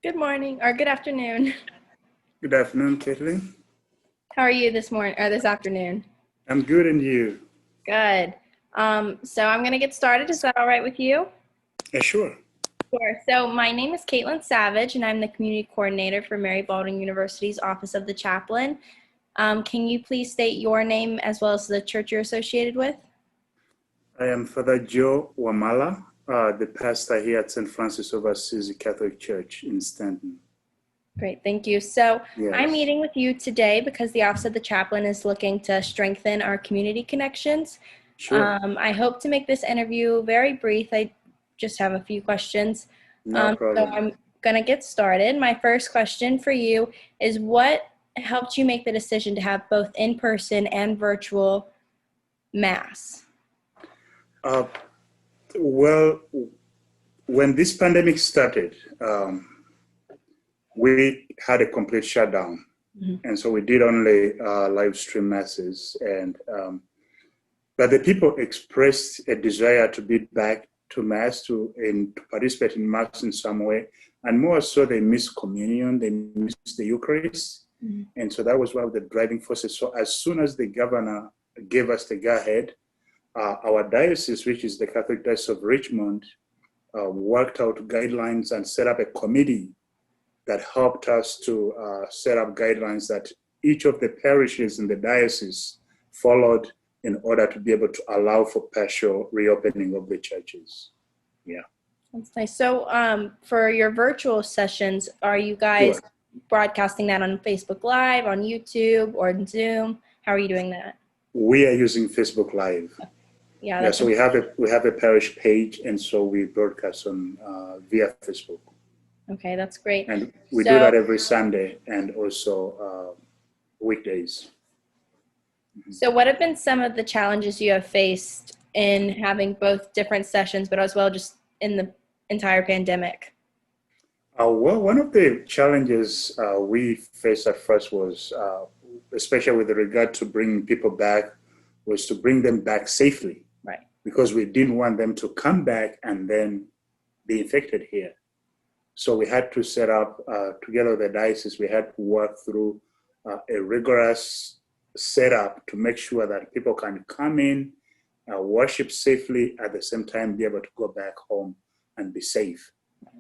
Good morning or good afternoon. Good afternoon, Caitlin. How are you this morning or this afternoon? I'm good, and you? Good. So I'm going to get started. Is that all right with you? Yeah, sure. Sure. So my name is Caitlin Savage, and I'm the community coordinator for Mary Baldwin University's Office of the Chaplain. Can you please state your name as well as the church you're associated with? I am Father Joe Wamala, the pastor here at St. Francis of Assisi Catholic Church in Staunton. Great, thank you. So I'm Yes. meeting with you today because the Office of the Chaplain is looking to strengthen our community connections. Sure. I hope to make this interview very brief. I just have a few questions. No So problem. I'm going to get started. My first question for you is what helped you make the decision to have both in-person and virtual Mass? Uh, well, when this pandemic started, we had a complete shutdown. Mhm. And so we did only live stream masses. But the people expressed a desire to be back to Mass, to participate in Mass in some way. And more so, they miss communion, they miss the Eucharist. Mhm. And so that was one of the driving forces. So as soon as the governor gave us the go-ahead, our diocese, which is the Catholic Diocese of Richmond, worked out guidelines and set up a committee that helped us to set up guidelines that each of the parishes in the diocese followed in order to be able to allow for partial reopening of the churches. Yeah. That's nice. So for your virtual sessions, are you guys Sure. broadcasting that on Facebook Live, on YouTube, or on Zoom? How are you doing that? We are using Facebook Live. Yeah, Yeah, that's so we have a parish page, and so we broadcast on via Facebook, okay. That's great. and we do So, that every Sunday and also weekdays. so what have been some of the challenges you have faced in having both different sessions, but as well just in the entire pandemic? Well, one of the challenges we faced at first was, especially with regard to bringing people back, was to bring them back safely. Right. Because we didn't want them to come back and then be infected here. So we had to set up, together with the diocese, we had to work through a rigorous setup to make sure that people can come in, worship safely, at the same time be able to go back home and be safe.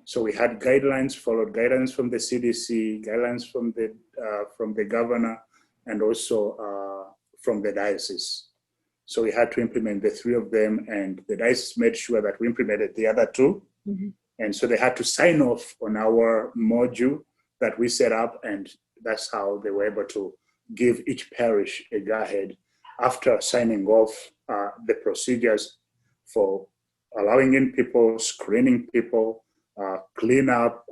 So we had guidelines, followed guidelines from the CDC, guidelines from the governor, and also from the diocese. So we had to implement the three of them, and the diocese made sure that we implemented the other two. Mm-hmm. And so they had to sign off on our module that we set up, and that's how they were able to give each parish a go-ahead after signing off the procedures for allowing in people, screening people, clean up,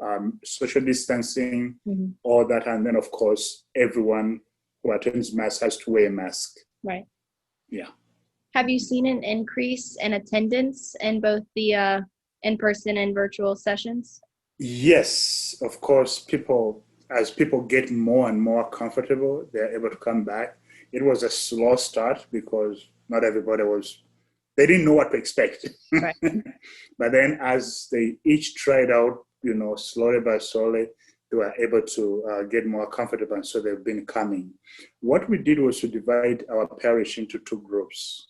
social distancing, Mm-hmm. all that. And then, of course, everyone who attends Mass has to wear a mask. Right. Yeah. Have you seen an increase in attendance in both the in-person and virtual sessions? Yes, of course, as people get more and more comfortable, they're able to come back. It was a slow start because not everybody they didn't know what to expect. Right. But then as they each tried out, slowly by slowly, they were able to get more comfortable, and so they've been coming. What we did was to divide our parish into two groups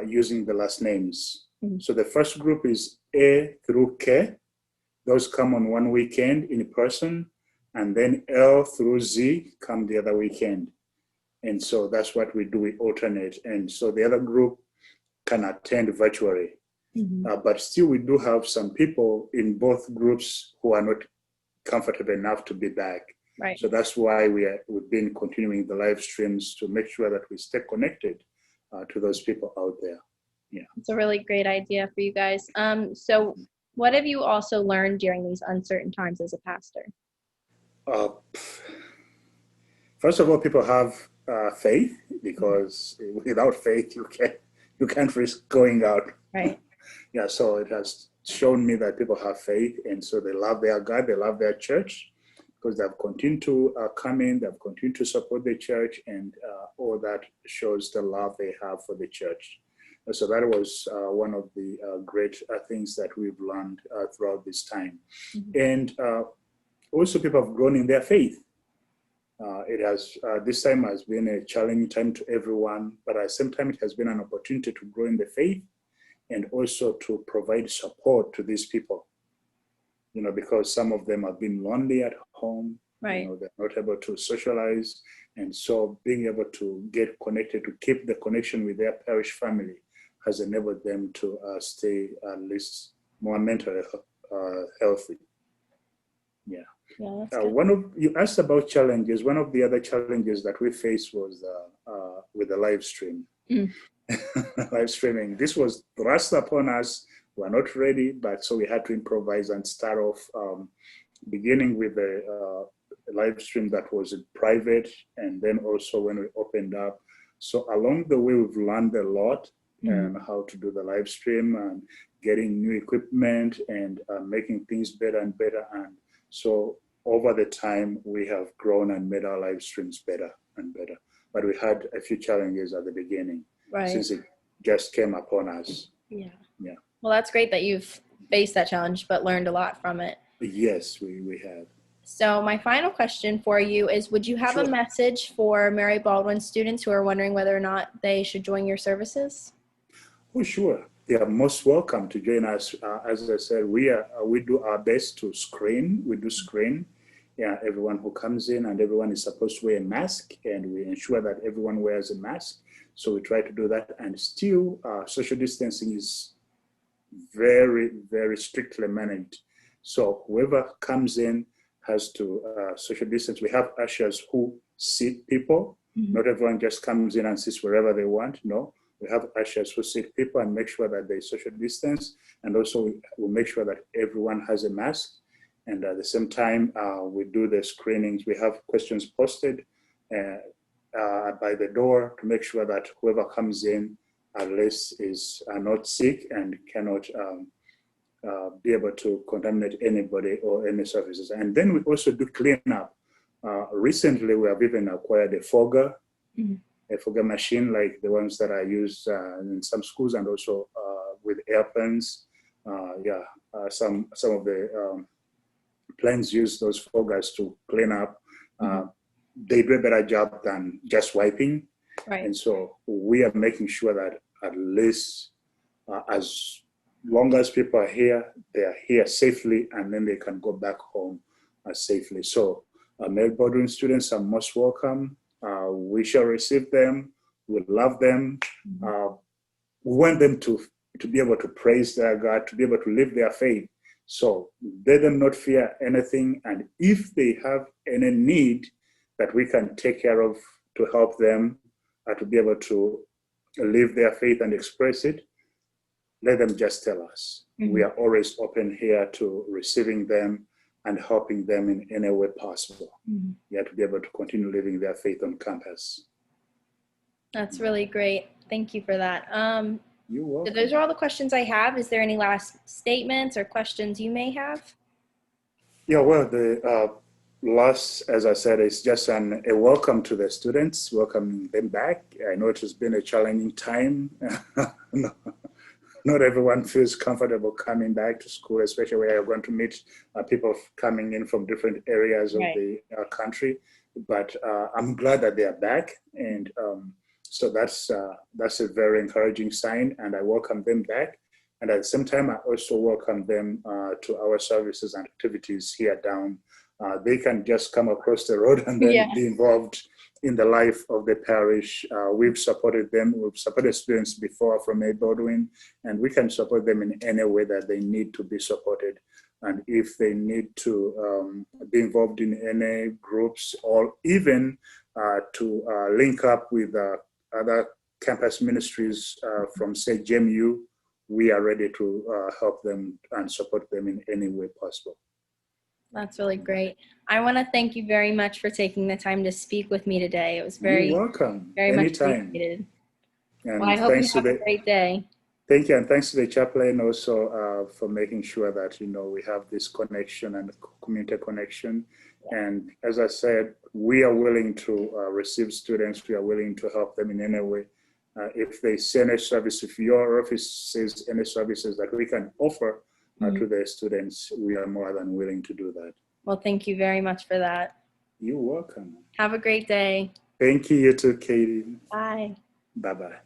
using the last names. Mm-hmm. So the first group is A through K. Those come on one weekend in person, and then L through Z come the other weekend. And so that's what we do, we alternate. And so the other group can attend virtually. Mm-hmm. But still, we do have some people in both groups who are not comfortable enough to be back. Right. So that's why we've been continuing the live streams to make sure that we stay connected to those people out there. Yeah. It's a really great idea for you guys. So what have you also learned during these uncertain times as a pastor? First of all, people have faith, because without faith, you can't risk going out. Right. Yeah, so it has shown me that people have faith, and so they love their God, they love their church, because they've continued to come in, they've continued to support the church, and all that shows the love they have for the church. So that was one of the great things that we've learned throughout this time. Mm-hmm. And also people have grown in their faith. It has this time has been a challenging time to everyone, but at the same time, it has been an opportunity to grow in the faith and also to provide support to these people. Because some of them have been lonely at home. Right. They're not able to socialize, and so being able to get connected, to keep the connection with their parish family, has enabled them to stay at least more mentally healthy. Yeah. Yeah, that's good. You asked about challenges. One of the other challenges that we faced was with the live stream. Live streaming. This was thrust upon us. We were not ready, but so we had to improvise and start off, beginning with a live stream that was private, and then also when we opened up. So along the way, we've learned a lot and how to do the live stream and getting new equipment and making things better and better. And so over the time, we have grown and made our live streams better and better. But we had a few challenges at the beginning, Right. since it just came upon us. Yeah. Yeah. Well, that's great that you've faced that challenge, but learned a lot from it. Yes, we have. So my final question for you is, would you have Sure. a message for Mary Baldwin students who are wondering whether or not they should join your services? Oh, sure. They are most welcome to join us. As I said, we do our best to screen. We do screen. Yeah, everyone who comes in, and everyone is supposed to wear a mask, and we ensure that everyone wears a mask. So we try to do that, and still social distancing is very, very strictly managed. So whoever comes in has to social distance. We have ushers who seat people. Not everyone just comes in and sits wherever they want. No, we have ushers who seat people and make sure that they social distance. And also we make sure that everyone has a mask. And at the same time, we do the screenings. We have questions posted by the door to make sure that whoever comes in at least is not sick and cannot be able to contaminate anybody or any surfaces. And then we also do cleanup. Recently, we have even acquired a fogger, a fogger machine like the ones that are used in some schools, and also with airplanes. Some of the planes use those foggers to clean up. They do a better job than just wiping. Right. And so we are making sure that at least as long as people are here, they are here safely, and then they can go back home safely. So Mary Baldwin students are most welcome. We shall receive them. We love them. We want them to be able to praise their God, to be able to live their faith. So let them not fear anything. And if they have any need that we can take care of to help them to be able to live their faith and express it, let them just tell us. We are always open here to receiving them and helping them in any way possible. To be able to continue living their faith on campus. That's really great. Thank you for that. You're welcome. So those are all the questions I have. Is there any last statements or questions you may have? Yeah, well, the last, as I said, is just a welcome to the students, welcoming them back. I know it has been a challenging time. Not everyone feels comfortable coming back to school, especially where you're going to meet people coming in from different areas of the country. But I'm glad that they are back, and so that's a very encouraging sign, and I welcome them back. And at the same time, I also welcome them to our services and activities here down. They can just come across the road and then be involved in the life of the parish. We've supported them. We've supported students before from Mary Baldwin, and we can support them in any way that they need to be supported. And if they need to be involved in any groups, or even to link up with other campus ministries from, say, JMU, we are ready to help them and support them in any way possible. That's really great. I want to thank you very much for taking the time to speak with me today. It was You're welcome. very much Anytime. appreciated. And Well, I hope you have a great day. Thank you, and thanks to the chaplain also for making sure that we have this connection and community connection. And as I said, we are willing to receive students. We are willing to help them in any way. If they see any service, if your office says any services that we can offer to the students, we are more than willing to do that. Well, thank you very much for that. You're welcome. Have a great day. Thank you, you too, Katie. Bye. Bye-bye.